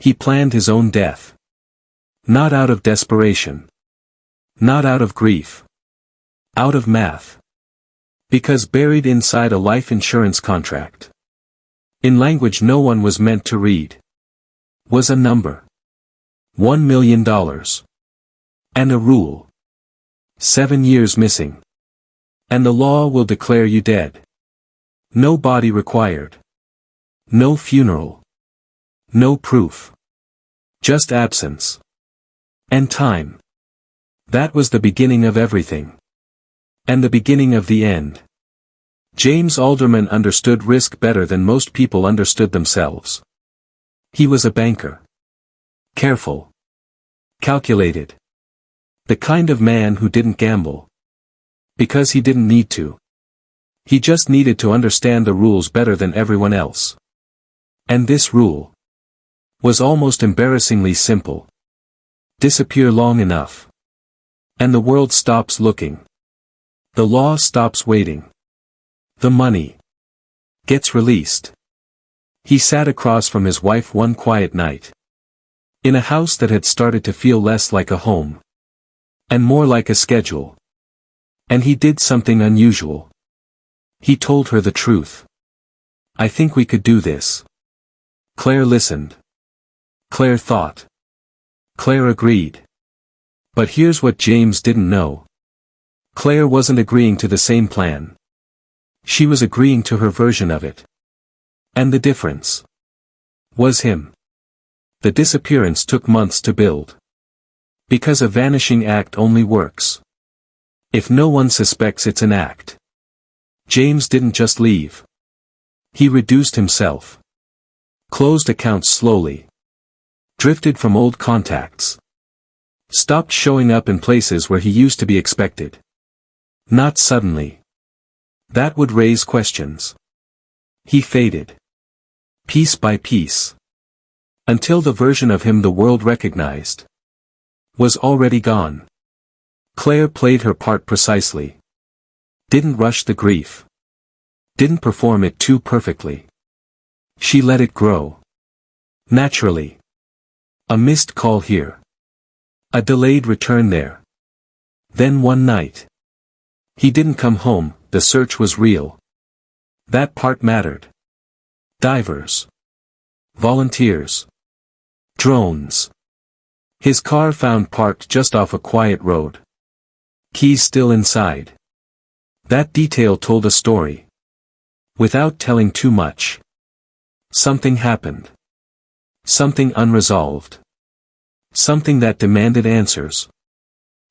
He planned his own death. Not out of desperation. Not out of grief. Out of math. Because buried inside a life insurance contract, in language no one was meant to read, was a number. $1 million. And a rule. 7 years missing. And the law will declare you dead. No body required. No funeral. No proof. Just absence. And time. That was the beginning of everything. And the beginning of the end. James Alderman understood risk better than most people understood themselves. He was a banker. Careful. Calculated. The kind of man who didn't gamble. Because he didn't need to. He just needed to understand the rules better than everyone else. And this rule was almost embarrassingly simple. Disappear long enough. And the world stops looking. The law stops waiting. The money gets released. He sat across from his wife one quiet night. In a house that had started to feel less like a home. And more like a schedule. And he did something unusual. He told her the truth. I think we could do this. Claire listened. Claire thought. Claire agreed. But here's what James didn't know. Claire wasn't agreeing to the same plan. She was agreeing to her version of it. And the difference was him. The disappearance took months to build. Because a vanishing act only works if no one suspects it's an act. James didn't just leave. He reduced himself. Closed accounts slowly. Drifted from old contacts. Stopped showing up in places where he used to be expected. Not suddenly. That would raise questions. He faded. Piece by piece. Until the version of him the world recognized was already gone. Claire played her part precisely. Didn't rush the grief. Didn't perform it too perfectly. She let it grow. Naturally. A missed call here. A delayed return there. Then one night. He didn't come home, the search was real. That part mattered. Divers. Volunteers. Drones. His car found parked just off a quiet road. Keys still inside. That detail told a story. Without telling too much. Something happened. Something unresolved. Something that demanded answers.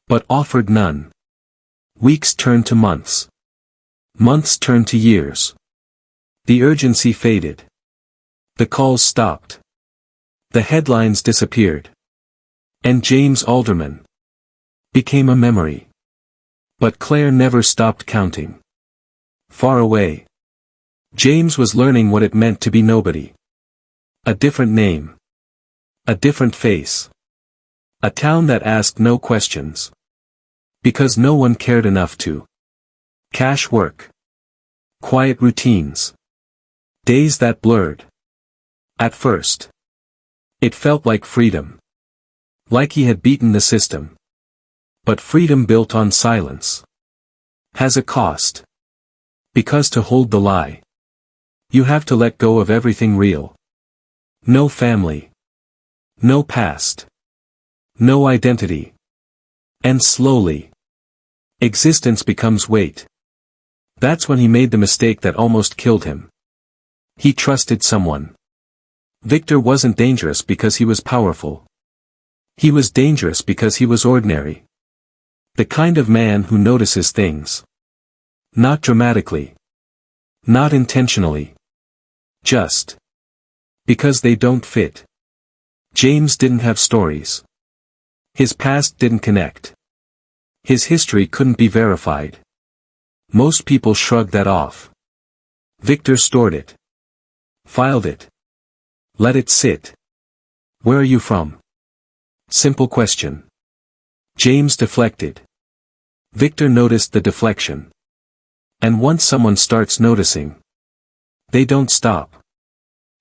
But offered none. Weeks turned to months. Months turned to years. The urgency faded. The calls stopped. The headlines disappeared. And James Alderman became a memory. But Claire never stopped counting. Far away. James was learning what it meant to be nobody. A different name. A different face. A town that asked no questions. Because no one cared enough to. Cash work. Quiet routines. Days that blurred. At first. It felt like freedom. Like he had beaten the system. But freedom built on silence has a cost. Because to hold the lie, you have to let go of everything real. No family. No past. No identity. And slowly, existence becomes weight. That's when he made the mistake that almost killed him. He trusted someone. Victor wasn't dangerous because he was powerful. He was dangerous because he was ordinary. The kind of man who notices things. Not dramatically. Not intentionally. Just because they don't fit. James didn't have stories. His past didn't connect. His history couldn't be verified. Most people shrugged that off. Victor stored it. Filed it. Let it sit. Where are you from? Simple question. James deflected. Victor noticed the deflection. And once someone starts noticing, they don't stop.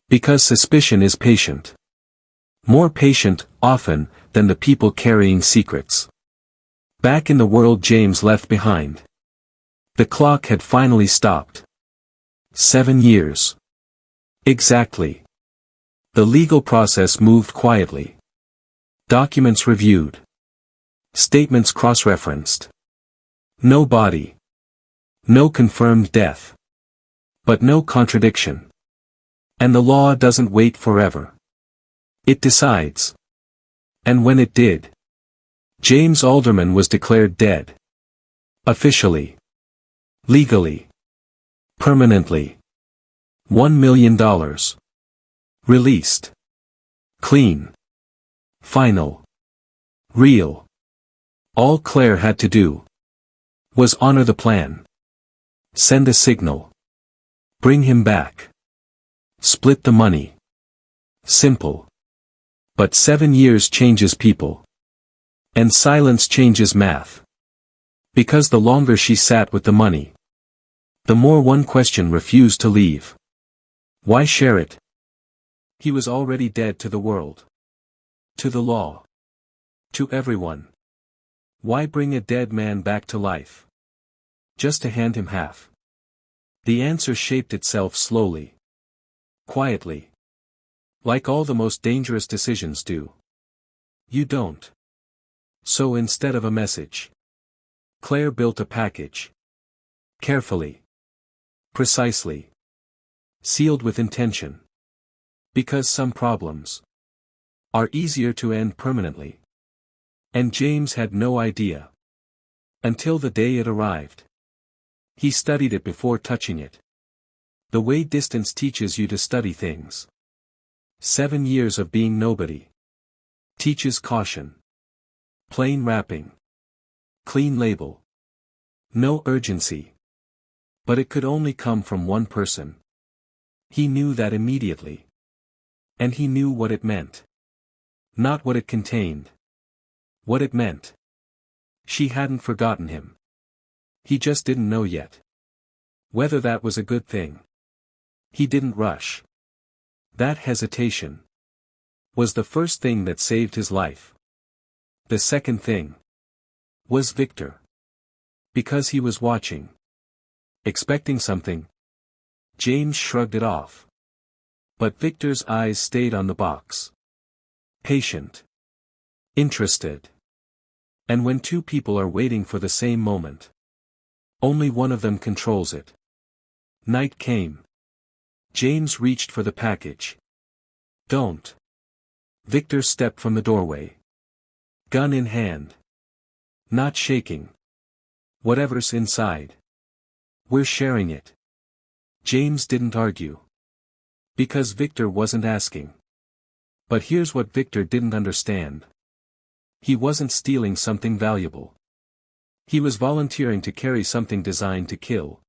Because suspicion is patient. More patient, often, than the people carrying secrets. Back in the world James left behind. The clock had finally stopped. 7 years. Exactly. The legal process moved quietly. Documents reviewed. Statements cross-referenced. No body. No confirmed death. But no contradiction. And the law doesn't wait forever. It decides. And when it did, James Alderman was declared dead. Officially. Legally. Permanently. $1 million. Released. Clean. Final. Real. All Claire had to do was honor the plan. Send a signal. Bring him back. Split the money. Simple. But 7 years changes people. And silence changes math. Because the longer she sat with the money, the more one question refused to leave. Why share it? He was already dead to the world. To the law. To everyone. Why bring a dead man back to life? Just to hand him half. The answer shaped itself slowly. Quietly. Like all the most dangerous decisions do. You don't. So instead of a message, Claire built a package. Carefully. Precisely. Sealed with intention. Because some problems are easier to end permanently. And James had no idea. Until the day it arrived. He studied it before touching it. The way distance teaches you to study things. 7 years of being nobody. Teaches caution. Plain wrapping. Clean label. No urgency. But it could only come from one person. He knew that immediately. And he knew what it meant. Not what it contained. What it meant. She hadn't forgotten him. He just didn't know yet. Whether that was a good thing. He didn't rush. That hesitation was the first thing that saved his life. The second thing was Victor. Because he was watching. Expecting something. James shrugged it off. But Victor's eyes stayed on the box. Patient. Interested. And when two people are waiting for the same moment, only one of them controls it. Night came. James reached for the package. Don't. Victor stepped from the doorway. Gun in hand. Not shaking. Whatever's inside. We're sharing it. James didn't argue. Because Victor wasn't asking. But here's what Victor didn't understand. He wasn't stealing something valuable. He was volunteering to carry something designed to kill.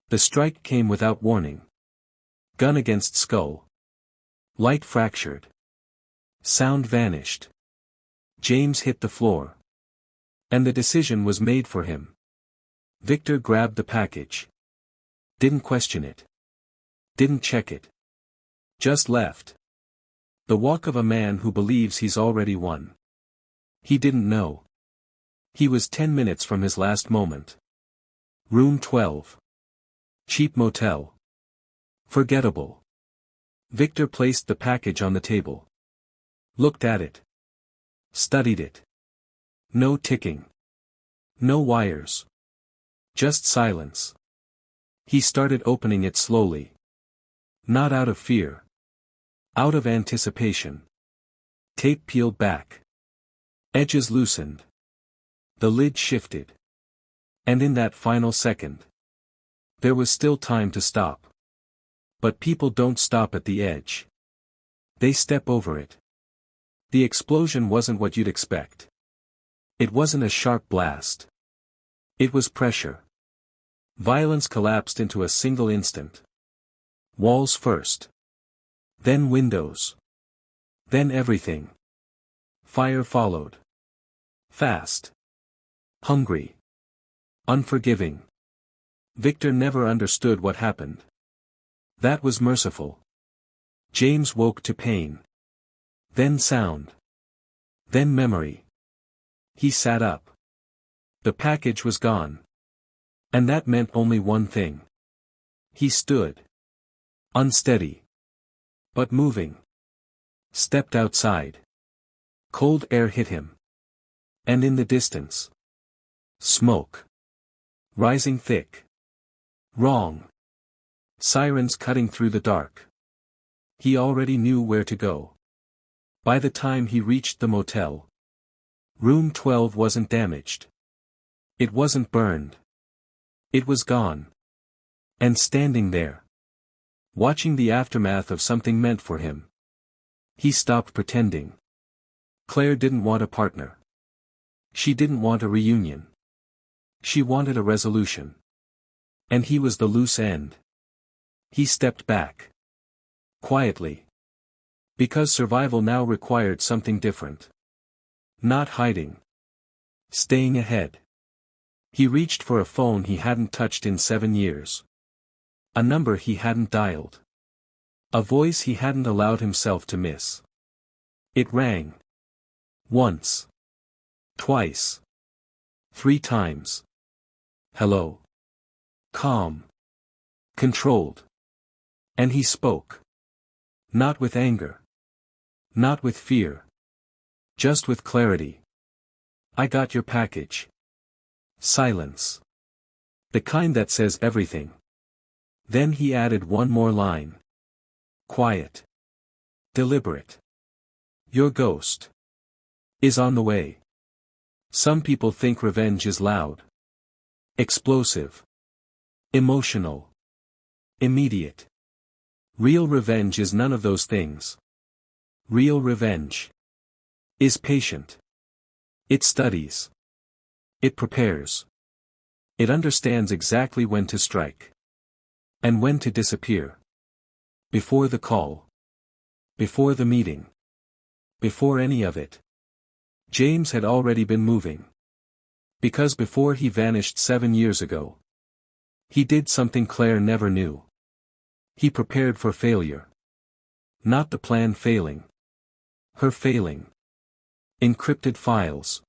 The strike came without warning. Gun against skull. Light fractured. Sound vanished. James hit the floor. And the decision was made for him. Victor grabbed the package. Didn't question it. Didn't check it. Just left. The walk of a man who believes he's already won. He didn't know. He was 10 minutes from his last moment. Room 12. Cheap motel. Forgettable. Victor placed the package on the table. Looked at it. Studied it. No ticking. No wires. Just silence. He started opening it slowly. Not out of fear. Out of anticipation. Tape peeled back. Edges loosened. The lid shifted. And in that final second, there was still time to stop. But people don't stop at the edge. They step over it. The explosion wasn't what you'd expect. It wasn't a sharp blast. It was pressure. Violence collapsed into a single instant. Walls first. Then windows. Then everything. Fire followed. Fast. Hungry. Unforgiving. Victor never understood what happened. That was merciful. James woke to pain. Then sound. Then memory. He sat up. The package was gone. And that meant only one thing. He stood. Unsteady. But moving. Stepped outside. Cold air hit him. And in the distance. Smoke. Rising thick. Wrong. Sirens cutting through the dark. He already knew where to go. By the time he reached the motel, room 12 wasn't damaged. It wasn't burned. It was gone. And standing there, watching the aftermath of something meant for him, he stopped pretending. Claire didn't want a partner. She didn't want a reunion. She wanted a resolution. And he was the loose end. He stepped back. Quietly. Because survival now required something different. Not hiding. Staying ahead. He reached for a phone he hadn't touched in 7 years. A number he hadn't dialed. A voice he hadn't allowed himself to miss. It rang. Once. Twice. 3 times. Hello. Calm. Controlled. And he spoke. Not with anger. Not with fear. Just with clarity. I got your package. Silence. The kind that says everything. Then he added one more line. Quiet. Deliberate. Your ghost is on the way. Some people think revenge is loud. Explosive. Emotional. Immediate. Real revenge is none of those things. Real revenge is patient. It studies. It prepares. It understands exactly when to strike. And when to disappear. Before the call. Before the meeting. Before any of it. James had already been moving. Because before he vanished 7 years ago, he did something Claire never knew. He prepared for failure. Not the plan failing. Her failing. Encrypted files.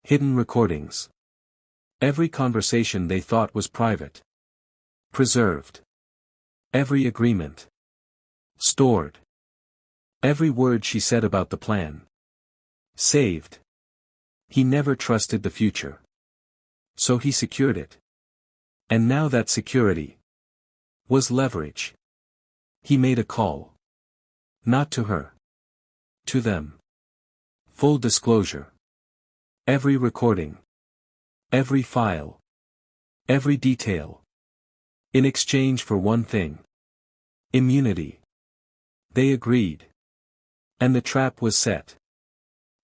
Hidden recordings. Every conversation they thought was private. Preserved. Every agreement. Stored. Every word she said about the plan. Saved. He never trusted the future. So he secured it. And now that security was leverage. He made a call. Not to her. To them. Full disclosure. Every recording. Every file. Every detail. In exchange for one thing. Immunity. They agreed. And the trap was set.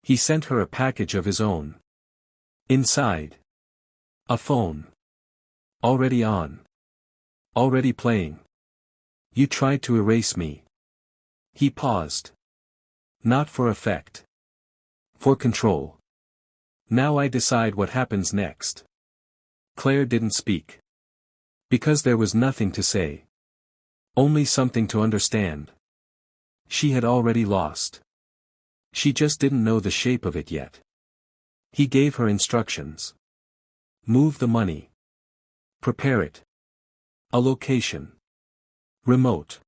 He sent her a package of his own. Inside. A phone. Already on. Already playing. You tried to erase me. He paused. Not for effect. For control. Now I decide what happens next. Claire didn't speak. Because there was nothing to say. Only something to understand. She had already lost. She just didn't know the shape of it yet. He gave her instructions. Move the money. Prepare it. A location. Remote.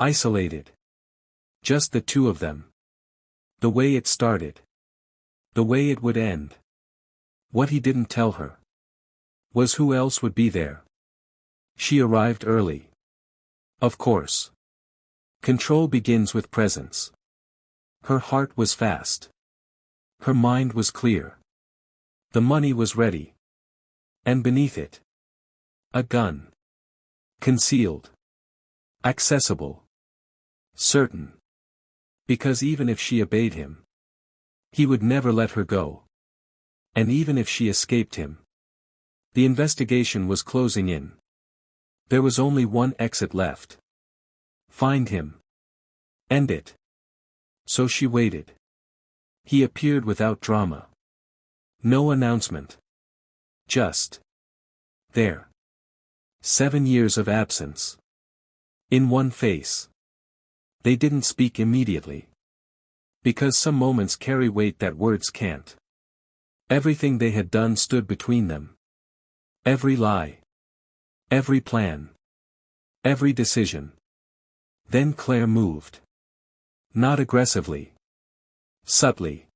Isolated. Just the two of them. The way it started. The way it would end. What he didn't tell her was who else would be there. She arrived early. Of course. Control begins with presence. Her heart was fast. Her mind was clear. The money was ready. And beneath it. A gun. Concealed. Accessible. Certain. Because even if she obeyed him, he would never let her go. And even if she escaped him, the investigation was closing in. There was only one exit left. Find him. End it. So she waited. He appeared without drama. No announcement. Just. There. 7 years of absence. In one face. They didn't speak immediately. Because some moments carry weight that words can't. Everything they had done stood between them. Every lie. Every plan. Every decision. Then Claire moved. Not aggressively. Subtly.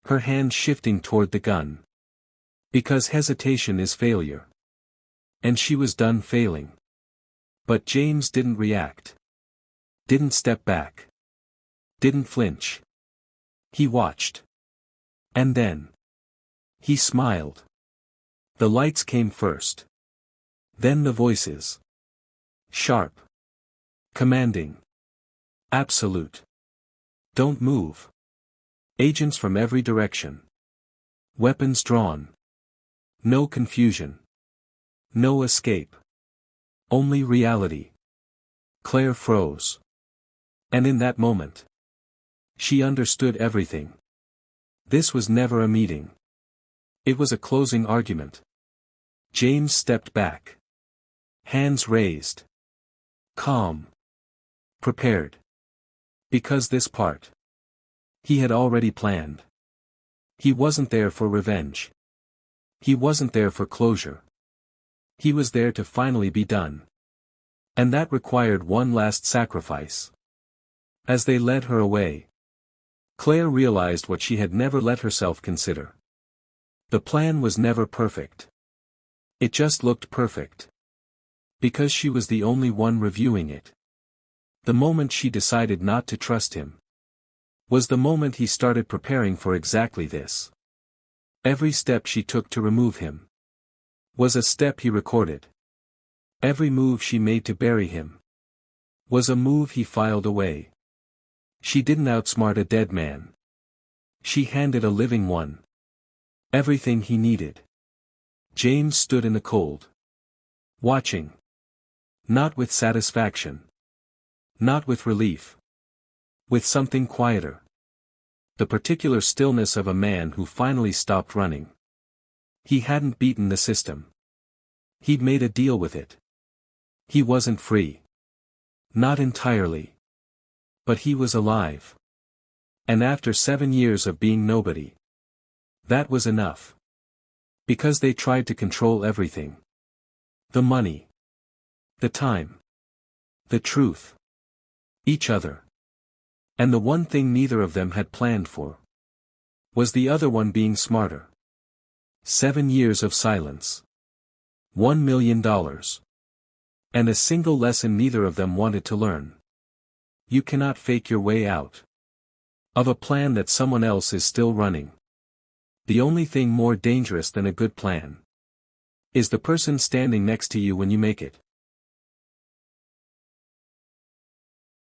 Her hand shifting toward the gun. Because hesitation is failure. And she was done failing. But James didn't react. Didn't step back. Didn't flinch. He watched. And then. He smiled. The lights came first. Then the voices. Sharp. Commanding. Absolute. Don't move. Agents from every direction. Weapons drawn. No confusion. No escape. Only reality. Claire froze. And in that moment, she understood everything. This was never a meeting. It was a closing argument. James stepped back. Hands raised. Calm. Prepared. Because this part. He had already planned. He wasn't there for revenge. He wasn't there for closure. He was there to finally be done. And that required one last sacrifice. As they led her away, Claire realized what she had never let herself consider. The plan was never perfect. It just looked perfect. Because she was the only one reviewing it. The moment she decided not to trust him was the moment he started preparing for exactly this. Every step she took to remove him was a step he recorded. Every move she made to bury him was a move he filed away. She didn't outsmart a dead man. She handed a living one everything he needed. James stood in the cold. Watching. Not with satisfaction. Not with relief. With something quieter. The particular stillness of a man who finally stopped running. He hadn't beaten the system. He'd made a deal with it. He wasn't free. Not entirely. But he was alive. And after 7 years of being nobody. That was enough. Because they tried to control everything. The money. The time. The truth. Each other. And the one thing neither of them had planned for was the other one being smarter. 7 years of silence. $1 million. And a single lesson neither of them wanted to learn. You cannot fake your way out of a plan that someone else is still running. The only thing more dangerous than a good plan is the person standing next to you when you make it.